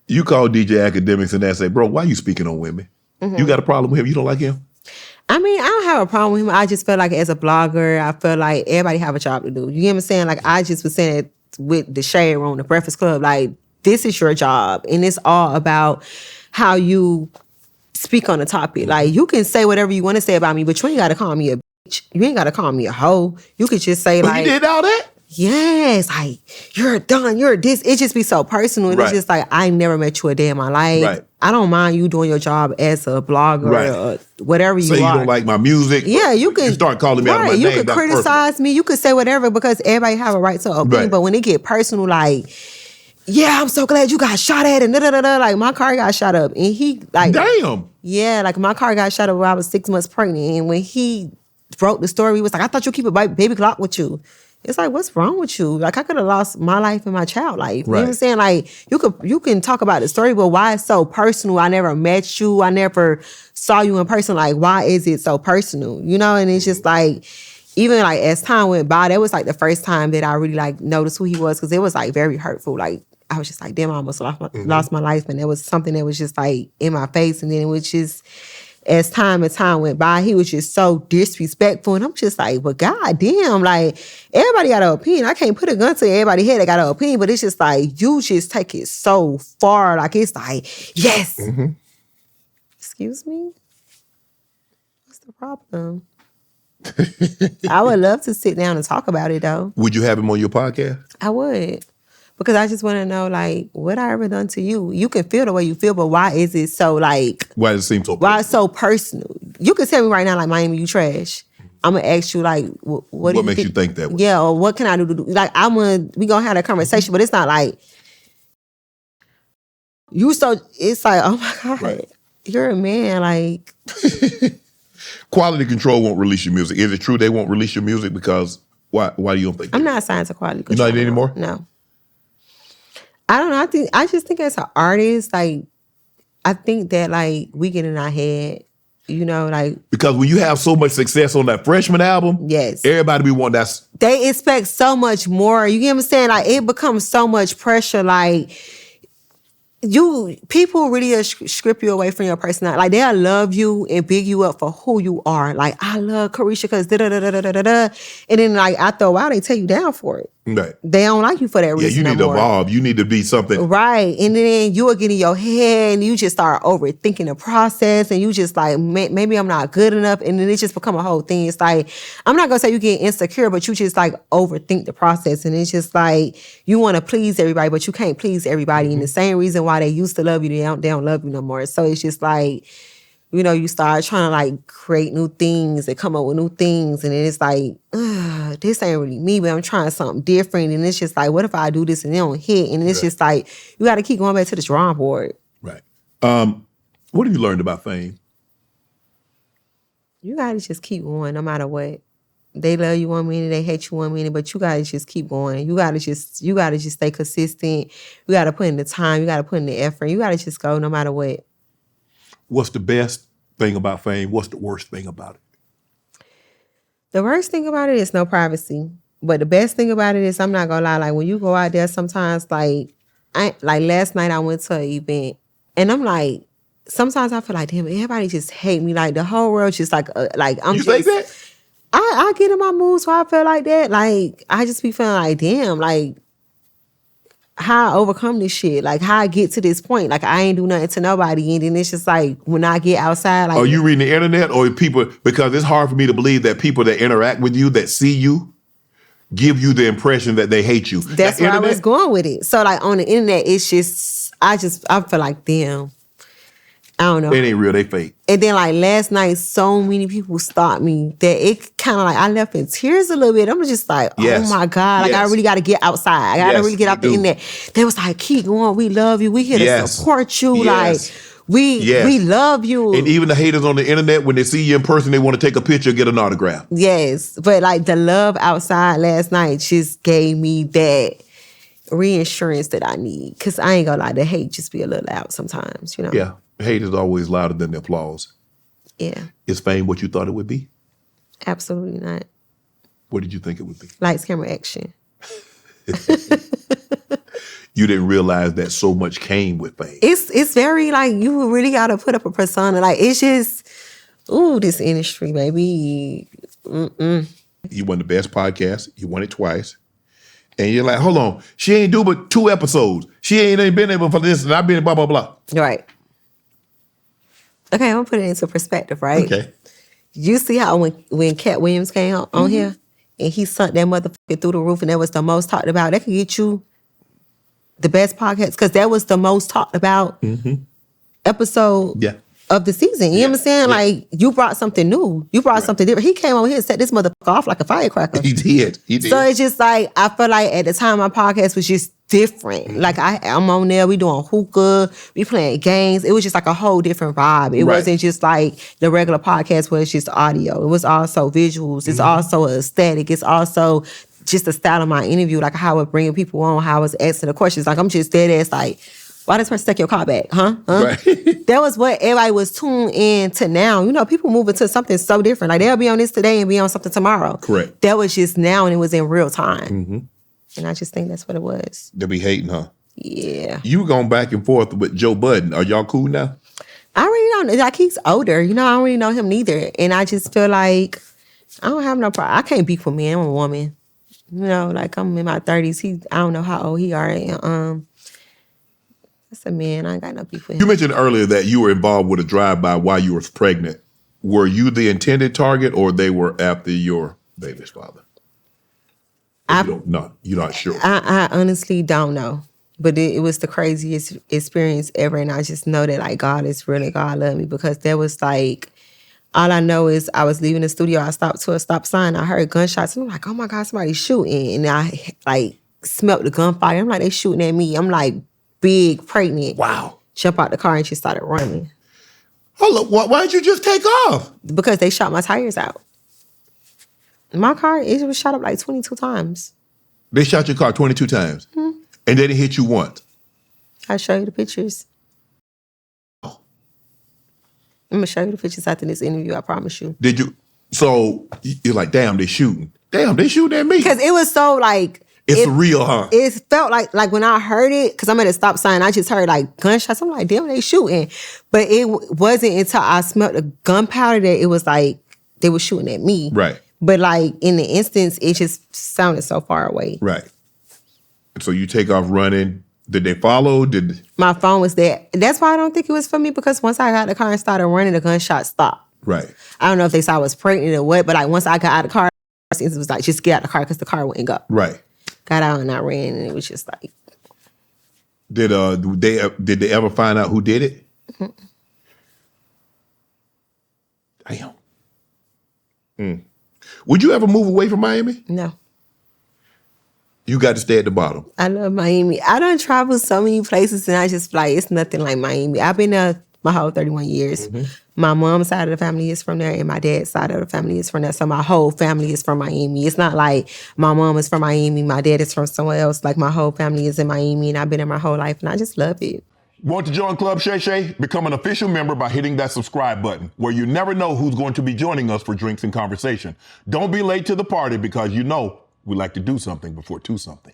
You call DJ Akademiks and they say, bro, why you speaking on women? Mm-hmm. You got a problem with him? You don't like him? I mean, I don't have a problem with him. I just feel like as a blogger, I feel like everybody have a job to do. You get what I'm saying? Like, I just was saying it with the Shade Room, the Breakfast Club, like, this is your job. And it's all about how you speak on the topic. Like, you can say whatever you want to say about me, but you ain't got to call me a bitch. You ain't got to call me a hoe. You could just say, like... You did all that? Yes, like, you're done, you're this. It just be so personal. And It's just like, I never met you a day in my life. Right. I don't mind you doing your job as a blogger or whatever you say are. You don't like my music. Yeah, you can start calling me out of my name. You can criticize me. You can say whatever because everybody have a right to opinion. Right. But when it get personal, like, yeah, I'm so glad you got shot at and da-da-da-da. Like, my car got shot up. And he, like... Damn. Yeah, like, my car got shot up when I was 6 months pregnant. And when he wrote the story, he was like, I thought you keep a baby clock with you. It's like, what's wrong with you? Like, I could have lost my life and my child life. You know what I'm saying? Like, you can talk about the story, but why it's so personal? I never met you. I never saw you in person. Like, why is it so personal? You know? And it's just like, even like as time went by, that was like the first time that I really like noticed who he was, because it was like very hurtful. Like, I was just like, damn, I almost lost my life. And it was something that was just like in my face. And then it was just... As time and time went by, he was just so disrespectful. And I'm just like, well, goddamn, like, everybody got an opinion. I can't put a gun to everybody's head that got an opinion, but it's just like, you just take it so far. Like, it's like, yes. Mm-hmm. Excuse me? What's the problem? I would love to sit down and talk about it, though. Would you have him on your podcast? I would. Because I just want to know, like, what I ever done to you? You can feel the way you feel, but why is it so, like... Why does it seem so personal? Why it's so personal? You can tell me right now, like, Miami, you trash. I'm going to ask you, like, what makes you think that way? Yeah, or what can I do to do? Like, we going to have that conversation, but it's not like... It's like, oh, my God. Right. You're a man, like... Quality Control won't release your music. Is it true they won't release your music because... Why do you don't think that? I'm not signed to Quality Control. You're not anymore? No. I don't know. I just think as an artist, like, I think that, like, we get in our head, you know, like... Because when you have so much success on that Freshman album, yes, everybody be wanting that... They expect so much more. You get what I'm saying? Like, it becomes so much pressure, like... People really strip you away from your personality. Like, they'll love you and big you up for who you are. Like, I love Carisha because da-da-da-da-da-da-da. And then, like, after a while, they tear you down for it. Right. They don't like you for that reason. Yeah, you need to evolve. You need to be something. Right. And then you will get in your head and you just start overthinking the process and you just like, maybe I'm not good enough. And then it just become a whole thing. It's like, I'm not going to say you get insecure, but you just like overthink the process. And it's just like, you want to please everybody, but you can't please everybody. Mm-hmm. And the same reason why they used to love you, they don't love you no more. So it's just like, you know, you start trying to like create new things and come up with new things. And then it's like, this ain't really me, but I'm trying something different. And it's just like, what if I do this and it don't hit? And it's just like, you got to keep going back to the drawing board. Right. What have you learned about fame? You got to just keep going no matter what. They love you 1 minute, they hate you 1 minute, but you got to just keep going. You got to just stay consistent. You got to put in the time. You got to put in the effort. You got to just go no matter what. What's the best thing about fame? What's the worst thing about it? The worst thing about it is no privacy. But the best thing about it is, I'm not gonna lie, like when you go out there sometimes, like last night I went to an event and I'm like, sometimes I feel like, damn, everybody just hate me. Like the whole world just like I'm just... You think that? I get in my mood so I feel like that. Like I just be feeling like, damn, like how I overcome this shit, like how I get to this point, like I ain't do nothing to nobody, and then it's just like when I get outside, like, are you reading the internet or people? Because it's hard for me to believe that people that interact with you, that see you, give you the impression that they hate you. That's where I was going with it. So like on the internet, it's just I feel like, damn, I don't know. It ain't real, they fake. And then like last night, so many people stopped me that it kind of like I left in tears a little bit. I'm just like, oh my God, like I really got to get outside. I got to really get out the internet. They was like, keep going. We love you. We here to support you. Like we love you. And even the haters on the internet, when they see you in person, they want to take a picture, get an autograph. Yes, but like the love outside last night just gave me that reassurance that I need. Cause I ain't gonna lie, the hate just be a little loud sometimes, you know. Yeah. Hate is always louder than the applause. Yeah. Is fame what you thought it would be? Absolutely not. What did you think it would be? Lights, camera, action. you didn't realize that so much came with fame. It's very like you really gotta put up a persona. Like it's just, ooh, this industry, baby. You won the best podcast. You won it twice. And you're like, hold on, she ain't do but 2 episodes. She ain't been able for this, and I've been blah, blah, blah. Right. Okay, I'm gonna put it into perspective, right? Okay. You see how when Katt Williams came on here and he sunk that motherfucker through the roof and that was the most talked about, that could get you the best podcast because that was the most talked about episode of the season. You know what I'm saying? Yeah. Like, you brought something new. You brought something different. He came over here and set this motherfucker off like a firecracker. He did. So it's just like, I feel like at the time my podcast was just different. Like I'm on there, we doing hookah, we playing games. It was just like a whole different vibe. It wasn't just like the regular podcast where it's just audio. It was also visuals. It's also aesthetic. It's also just the style of my interview, like how I was bringing people on, how I was asking the questions. Like I'm just dead ass like, why this person take your car back, huh? Right. That was what everybody was tuned in to now. You know, people moving to something so different. Like they'll be on this today and be on something tomorrow. Correct. That was just now and it was in real time. And I just think that's what it was. They be hating, huh? Yeah. You going back and forth with Joe Budden. Are y'all cool now? I really don't, like he's older. You know, I don't really know him neither. And I just feel like I don't have no problem. I can't beef with men. I'm a woman. You know, like I'm in my 30s. I don't know how old he are. And, that's a man. I ain't got no beef with him. You mentioned earlier that you were involved with a drive-by while you were pregnant. Were you the intended target or they were after your baby's father? You're not sure. I honestly don't know. But it was the craziest experience ever. And I just know that like God is real and God loved me because there was like, all I know is I was leaving the studio. I stopped to a stop sign. I heard gunshots. And I'm like, oh my God, somebody's shooting. And I like smelled the gunfire. I'm like, they shooting at me. I'm like big, pregnant. Wow. Jump out the car and just started running. Hold up, why'd you just take off? Because they shot my tires out. My car, it was shot up like 22 times. They shot your car 22 times and they didn't hit you once. I'll show you the pictures. I'm gonna show you the pictures after this interview, I promise you. Did you? So you're like, damn, they shooting. Damn, they shooting at me. Because it was so like, it's real, huh? It felt like when I heard it, because I'm at a stop sign, I just heard like gunshots. I'm like, damn, they shooting. But it wasn't until I smelled the gunpowder that it was like they were shooting at me. Right. But like in the instance, it just sounded so far away. Right. So you take off running. Did they follow? My phone was there. That's why I don't think it was for me, because once I got in the car and started running, the gunshot stopped. Right. I don't know if they saw I was pregnant or what, but like once I got out of the car, it was like, just get out of the car because the car wouldn't go. Right. Got out and I ran and it was just like. Did they ever find out who did it? Damn. Would you ever move away from Miami? No. You got to stay at the bottom. I love Miami. I done traveled so many places and I just feel like it's nothing like Miami. I've been there my whole 31 years. My mom's side of the family is from there and my dad's side of the family is from there. So my whole family is from Miami. It's not like my mom is from Miami, my dad is from somewhere else. Like my whole family is in Miami and I've been there my whole life and I just love it. Want to join Club Shay Shay? Become an official member by hitting that subscribe button, where you never know who's going to be joining us for drinks and conversation. Don't be late to the party because you know we like to do something before 2 something.